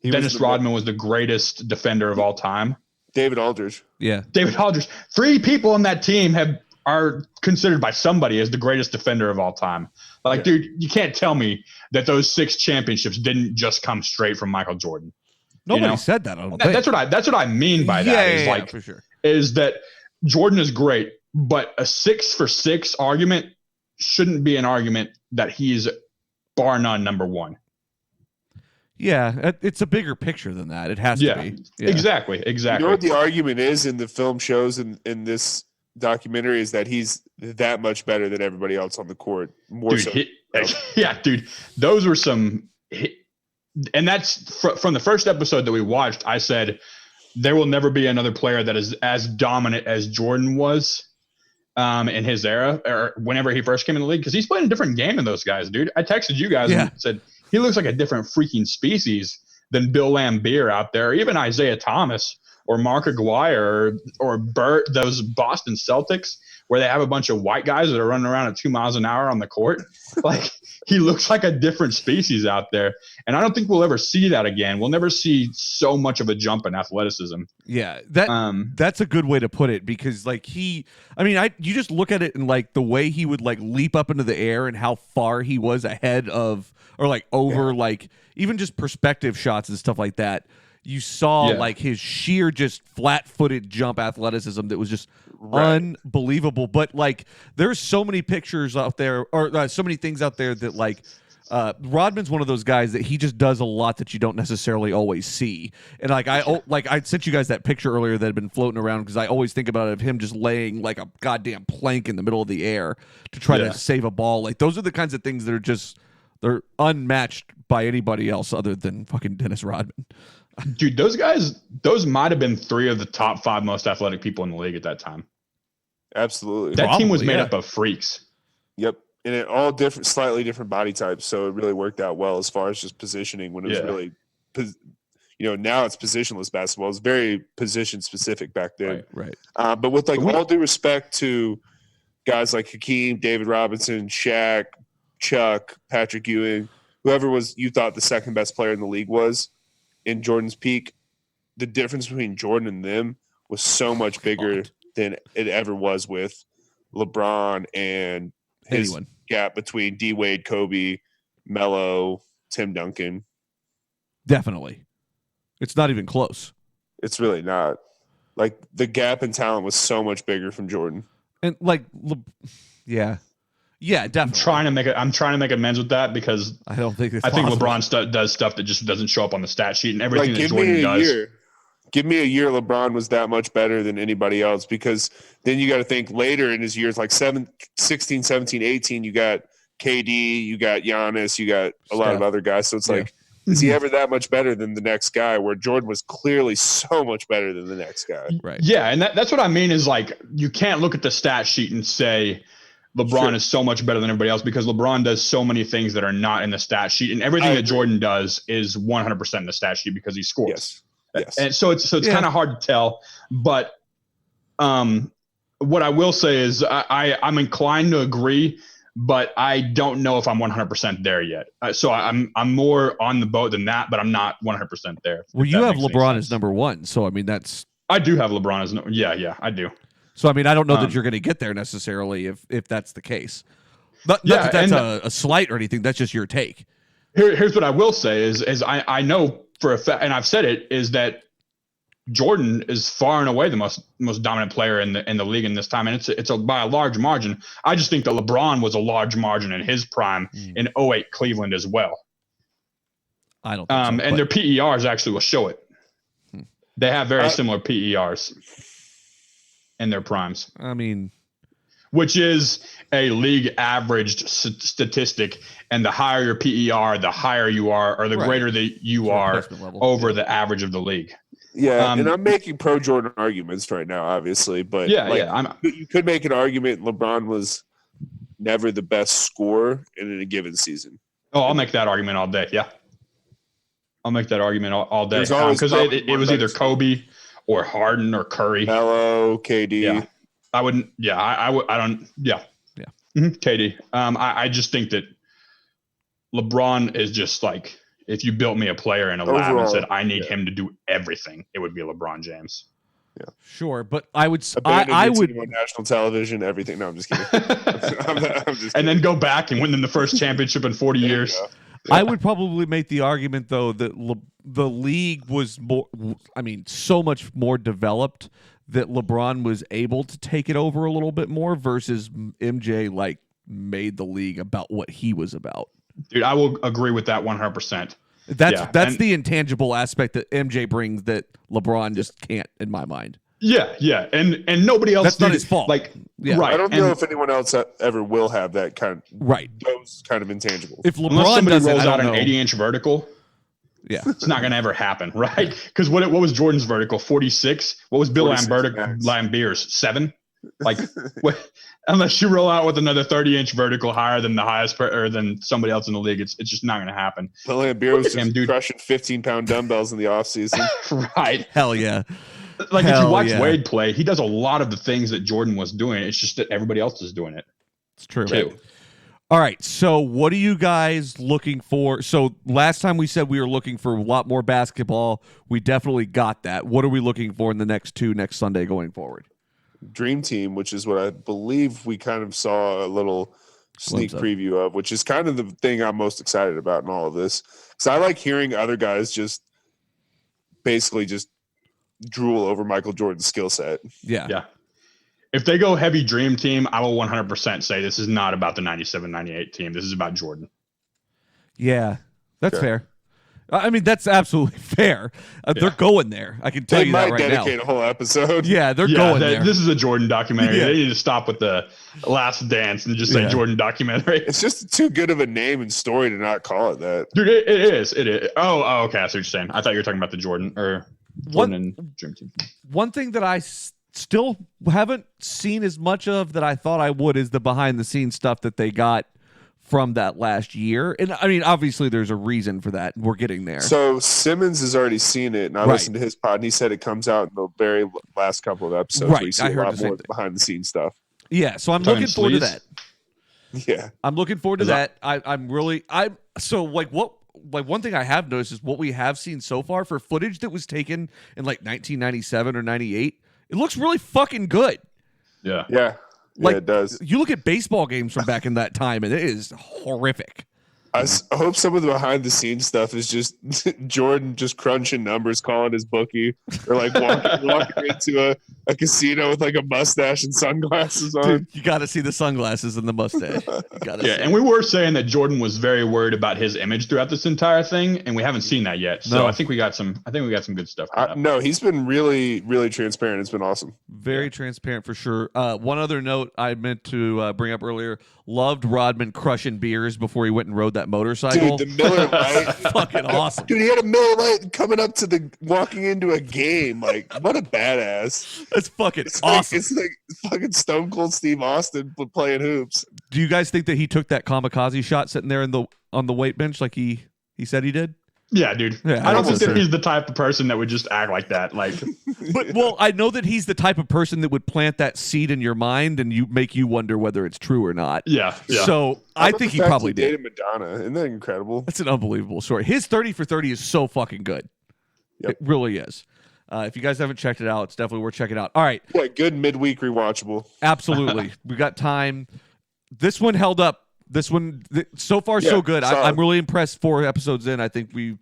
Dennis Rodman was the greatest defender of all time. David Aldridge. Yeah. David Aldridge. 3 people on that team are considered by somebody as the greatest defender of all time. Dude, you can't tell me that those 6 championships didn't just come straight from Michael Jordan. Nobody said that. That's what I mean by that. For sure. Is that Jordan is great, but a 6 for 6 argument shouldn't be an argument that he's bar none number 1. Yeah, it's a bigger picture than that. It has to be. Yeah. Exactly. You know what the argument is in the film shows in this documentary is that he's that much better than everybody else on the court. Dude, those were some – and that's from the first episode that we watched, I said there will never be another player that is as dominant as Jordan was in his era or whenever he first came in the league because he's playing a different game than those guys, dude. I texted you guys and said – he looks like a different freaking species than Bill Laimbeer out there, or even Isaiah Thomas or Mark Aguirre or Bert, those Boston Celtics, where they have a bunch of white guys that are running around at 2 miles an hour on the court. He looks like a different species out there. And I don't think we'll ever see that again. We'll never see so much of a jump in athleticism. Yeah, that's a good way to put it because you just look at it and the way he would leap up into the air and how far he was ahead of or over even just perspective shots and stuff like that. You saw his sheer just flat-footed jump athleticism that was just unbelievable. But there's so many pictures out there or so many things out there that Rodman's one of those guys that he just does a lot that you don't necessarily always see. And I sent you guys that picture earlier that had been floating around because I always think about it of him just laying like a goddamn plank in the middle of the air to try to save a ball. Those are the kinds of things that are they're unmatched by anybody else other than fucking Dennis Rodman. Dude, those might have been 3 of the top 5 most athletic people in the league at that time. Absolutely. That team was made up of freaks. Yep. and it all different, slightly different body types. So it really worked out well as far as just positioning when it was really, now it's positionless basketball. It's very position specific back then. Right. But with all due respect to guys like Hakeem, David Robinson, Shaq, Chuck, Patrick Ewing, whoever you thought the second best player in the league was in Jordan's peak, the difference between Jordan and them was so much bigger than it ever was with LeBron and his gap between D Wade, Kobe, Melo, Tim Duncan. Definitely. It's not even close. It's really not. Like, the gap in talent was so much bigger from Jordan. And yeah, definitely. I'm trying to make amends with that because I don't think I think LeBron does stuff that just doesn't show up on the stat sheet, and everything that Jordan does. Give me a year LeBron was that much better than anybody else, because then you got to think later in his years, like 16, 17, 18, you got KD, you got Giannis, you got a lot of other guys. So it's like, is he ever that much better than the next guy, where Jordan was clearly so much better than the next guy? Right. Yeah, and that's what I mean is, like, you can't look at the stat sheet and say LeBron is so much better than everybody else, because LeBron does so many things that are not in the stat sheet, and everything that Jordan does is 100% in the stat sheet because he scores. Yes. And so it's kind of hard to tell, but what I will say is I'm inclined to agree, but I don't know if I'm 100% there yet. So I'm more on the boat than that, but I'm not 100% there. Well, you have LeBron as number one, so I mean I do have LeBron as I do. So I mean I don't know that you're going to get there necessarily if that's the case. Not that that's a slight or anything. That's just your take. Here's what I will say is I know for a fact, and I've said it, is that Jordan is far and away the most dominant player in the league in this time, and it's by a large margin. I just think that LeBron was a large margin in his prime in 08 Cleveland as well. I don't think so, and their PERs actually will show it. They have very similar PERs in their primes. I mean, which is a league averaged statistic, and the higher your PER, the higher you are, or the greater that you are over the average of the league. Yeah, and I'm making pro Jordan arguments right now, obviously, but you could make an argument LeBron was never the best scorer in a given season. Oh, I'll make that argument all day. Yeah, I'll make that argument all day because it was either Kobe or Harden or Curry, Melo, KD. Yeah, I wouldn't. Yeah, I don't. Yeah, KD. I just think that LeBron is just like, if you built me a player in a lab and said I need him to do everything, it would be LeBron James. Yeah, sure, but I would I would on national television, everything. No, I'm just kidding. I'm just kidding. And then go back and win them the first championship in 40 years. I would probably make the argument though that the league was so much more developed that LeBron was able to take it over a little bit more versus MJ made the league about what he was about. Dude, I will agree with that 100%. That's the intangible aspect that MJ brings that LeBron just can't, in my mind. Yeah, and nobody else. That's not his fault. Right. I don't know if anyone else ever will have that kind of those kind of intangibles. If LeBron Unless somebody rolls out an know. 80-inch vertical, it's not going to ever happen, right? Because what was Jordan's vertical? 46. What was Bill Lambert's 7? Like, unless you roll out with another 30-inch vertical higher than the highest or than somebody else in the league, it's just not going to happen. Bill Lambert was crushing 15-pound dumbbells in the offseason. Right. Hell yeah. Like, if you watch Wade play, he does a lot of the things that Jordan was doing. It's just that everybody else is doing it. It's true. Too. All right. So what are you guys looking for? So last time we said we were looking for a lot more basketball. We definitely got that. What are we looking for in the next Sunday going forward? Dream Team, which is what I believe we kind of saw a little sneak preview of, which is kind of the thing I'm most excited about in all of this. Because I like hearing other guys just basically just drool over Michael Jordan's skill set. Yeah. If they go heavy Dream Team, I will 100% say this is not about the 97-98 team. This is about Jordan. Yeah, that's fair. I mean, that's absolutely fair. They're going there. I can tell you that right now. They might dedicate a whole episode. Yeah, they're going there. This is a Jordan documentary. They need to stop with the Last Dance and just say Jordan documentary. It's just too good of a name and story to not call it that. Dude, it is. It is. Oh, okay. I see what you're saying. I thought you were talking about the Jordan and Dream Team. One thing that I still haven't seen as much of that I thought I would is the behind-the-scenes stuff that they got from that last year. And I mean, obviously there's a reason for that. We're getting there. So Simmons has already seen it, and I Right. listened to his pod, and he said it comes out in the very last couple of episodes Right. where you see I a heard lot the same more thing. behind the scenes stuff. Yeah, so I'm Talking looking forward to sleaze? that. Yeah. I'm looking forward to Is that- that. I'm so like one thing I have noticed is what we have seen so far for footage that was taken in like 1997 or 98. It looks really fucking good. Yeah. Yeah. Like, Yeah, it does. You look at baseball games from back in that time, and it is horrific. I hope some of the behind the scenes stuff is just Jordan just crunching numbers, calling his bookie, or like walking into a casino with like a mustache and sunglasses on. Dude, you got to see the sunglasses and the mustache. You gotta Yeah, see and it. we were saying that Jordan was very worried about his image throughout this entire thing, and we haven't seen that yet. So No. I think we got some good stuff coming up. No, he's been really, really transparent. It's been awesome. Very transparent for sure. One other note I meant to bring up earlier: loved Rodman crushing beers before he went and rode that motorcycle. Dude, the Miller Lite. Fucking awesome. Dude, he had a Miller Lite coming up to walking into a game. Like, what a badass. That's fucking It's awesome. Like, it's like fucking Stone Cold Steve Austin playing hoops. Do you guys think that he took that kamikaze shot sitting there on the weight bench like he said he did? Yeah, dude. Yeah, I don't think that's that he's the type of person that would just act like that. Like, But well, I know that he's the type of person that would plant that seed in your mind and make you wonder whether it's true or not. yeah. So I think he probably did. dated Madonna. Isn't that incredible? That's an unbelievable story. His 30 for 30 is so fucking good. Yep. It really is. If you guys haven't checked it out, it's definitely worth checking out. All right. Yeah, good midweek rewatchable. Absolutely. We got time. This one held up. This one, so far, so Yeah, good. solid. I'm really impressed. 4 episodes in, I think we've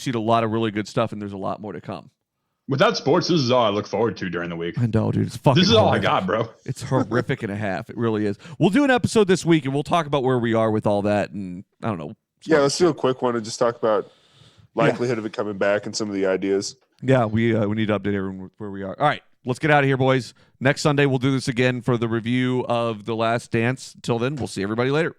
seen a lot of really good stuff, and there's a lot more to come. Without sports, this is all I look forward to during the week. I know, dude. It's fucking This is all I horrific. got, bro. It's horrific and a half. It really is. We'll do an episode this week, and we'll talk about where we are with all that, and I don't know. Yeah, let's do a quick one and just talk about likelihood of it coming back and some of the ideas. Yeah, we need to update everyone where we are. All right, let's get out of here, boys. Next Sunday, we'll do this again for the review of The Last Dance. Till then, we'll see everybody later.